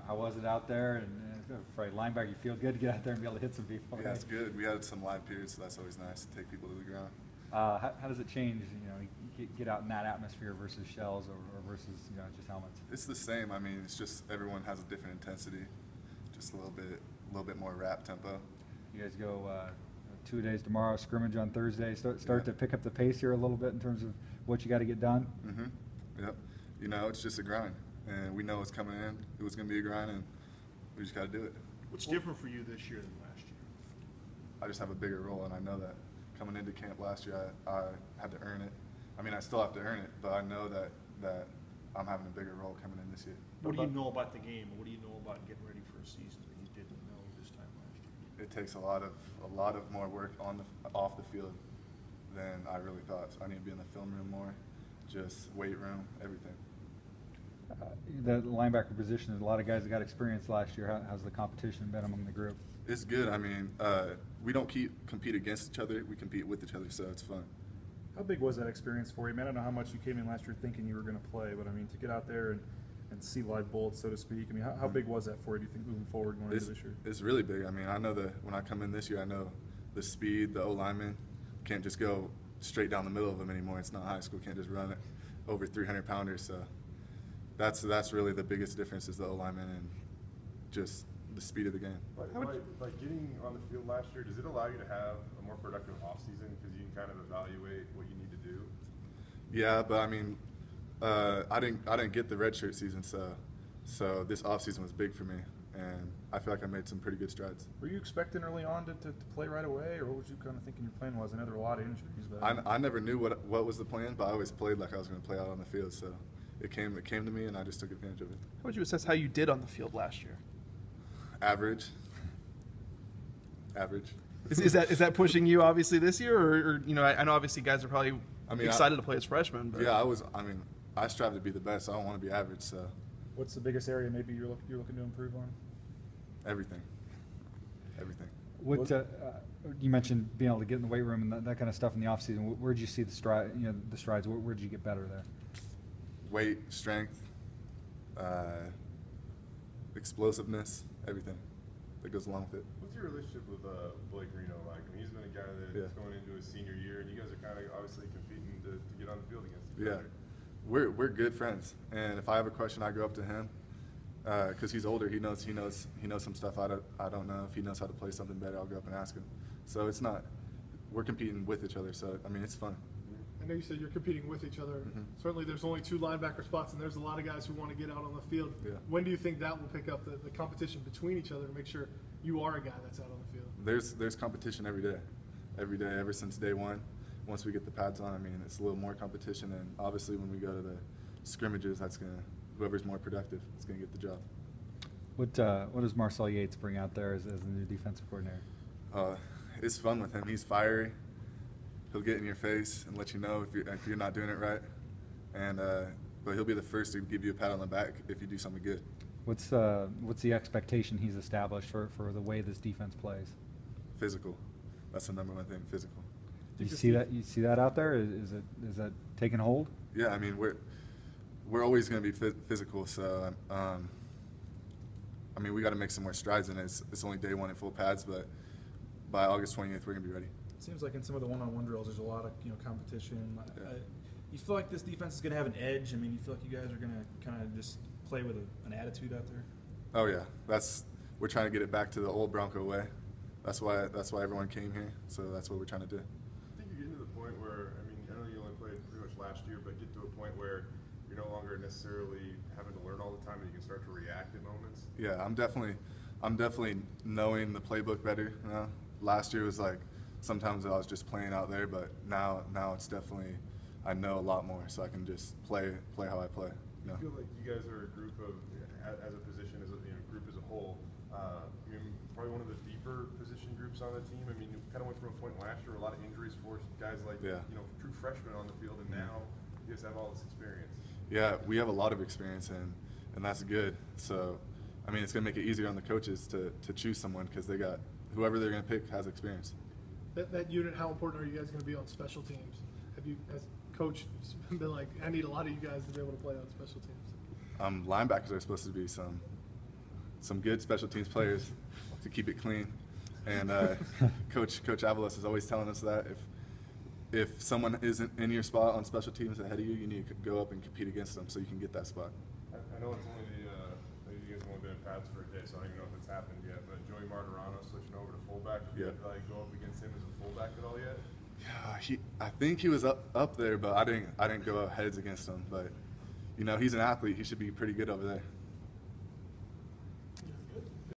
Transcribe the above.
How was it out there? And for a linebacker, you feel good to get out there and be able to hit some people. Yeah, it's good. We had some live periods, so that's always nice to take people to the ground. How does it change, get out in that atmosphere versus shells or versus, just helmets? It's the same. I mean, it's just everyone has a different intensity, just a little bit more rap tempo. You guys go 2 days tomorrow, scrimmage on Thursday. Start to pick up the pace here a little bit in terms of what you got to get done. Yep. It's just a grind, and we know it's coming in. It was going to be a grind, and we just got to do it. What's different for you this year than last year? I just have a bigger role, and I know that. Coming into camp last year, I had to earn it. I mean, I still have to earn it, but I know that I'm having a bigger role coming in this year. What do you know about the game? What do you know about getting ready for a season that you didn't know this time last year? It takes a lot of more work off the field than I really thought. So I need to be in the film room more, just weight room, everything. The linebacker position, there's a lot of guys that got experience last year. How's the competition been among the group? It's good. I mean, we don't compete against each other. We compete with each other, so it's fun. How big was that experience for you? I mean, I don't know how much you came in last year thinking you were going to play, but I mean, to get out there and see live bullets, so to speak, I mean, how big was that for you, do you think, moving forward going into this year? It's really big. I mean, I know that when I come in this year, I know the speed, the O-lineman can't just go straight down the middle of them anymore. It's not high school. Can't just run it over 300-pounders. So that's really the biggest difference is the O-lineman and just the speed of the game. Like getting on the field last year, does it allow you to have a more productive offseason because you can kind of evaluate what you need to do? Yeah, but I mean, I didn't get the redshirt season, so this offseason was big for me, and I feel like I made some pretty good strides. Were you expecting early on to play right away, or what was you kind of thinking your plan was? I know there were a lot of injuries, but I never knew what was the plan, but I always played like I was going to play out on the field, so it came to me, and I just took advantage of it. How would you assess how you did on the field last year? Average. Is that pushing you obviously this year, or I know obviously guys are probably excited to play as freshmen. But. Yeah, I strive to be the best. I don't want to be average. So. What's the biggest area maybe you're looking to improve on? Everything. What you mentioned being able to get in the weight room and that kind of stuff in the off season. Where did you see the strides? Where did you get better there? Weight, strength, explosiveness, everything that goes along with it. What's your relationship with Blake Reno like? I mean, he's been a guy that's going into his senior year, and you guys are kind of obviously competing to get on the field against each other. We're good friends, and if I have a question, I go up to him because he's older. He knows some stuff I don't know. If he knows how to play something better, I'll go up and ask him. So it's not we're competing with each other. So I mean, it's fun. I know you said you're competing with each other. Certainly there's only 2 linebacker spots, and there's a lot of guys who want to get out on the field. When do you think that will pick up the competition between each other to make sure you are a guy that's out on the field? There's competition every day, ever since day one. Once we get the pads on, I mean, it's a little more competition, and obviously when we go to the scrimmages, whoever's more productive is gonna get the job. What does Marcel Yates bring out there as the new defensive coordinator? It's fun with him. He's fiery. He'll get in your face and let you know if you're not doing it right, and but he'll be the first to give you a pat on the back if you do something good. What's the expectation he's established for the way this defense plays? Physical. That's the number one thing. Physical. You see that out there? Is that taking hold? Yeah, I mean we're always going to be physical. So I mean we got to make some more strides in it. It's only day one in full pads, but by August 28th we're going to be ready. It seems like in some of the one-on-one drills, there's a lot of competition. You feel like this defense is going to have an edge? I mean, you feel like you guys are going to kind of just play with an attitude out there? Oh yeah, we're trying to get it back to the old Bronco way. That's why everyone came here. So that's what we're trying to do. I think you're getting to the point where, I mean, I know you only played pretty much last year, but get to a point where you're no longer necessarily having to learn all the time, and you can start to react at moments. Yeah, I'm definitely knowing the playbook better. Last year was like sometimes I was just playing out there, but now it's definitely I know a lot more, so I can just play how I play. I feel like you guys are a group of, as a position, as a group as a whole, you're probably one of the deeper position groups on the team. I mean, you kind of went from a point last year, a lot of injuries forced guys like true freshmen on the field, and now you guys have all this experience. Yeah, we have a lot of experience, and that's good. So, I mean, it's going to make it easier on the coaches to choose someone because they got whoever they're going to pick has experience. That unit, how important are you guys going to be on special teams? Have you, as coach, been like, I need a lot of you guys to be able to play on special teams? Linebackers are supposed to be some some good special teams players to keep it clean. And Coach Avalos is always telling us that if someone isn't in your spot on special teams ahead of you, you need to go up and compete against them so you can get that spot. I know it's only you guys have only been in pads for a day, so I don't even know if it's happened yet. But Joey Martirano switching over to fullback. Have you like go up against him as a fullback at all yet? Yeah, I think he was up there, but I didn't go heads against him. But you know, he's an athlete. He should be pretty good over there.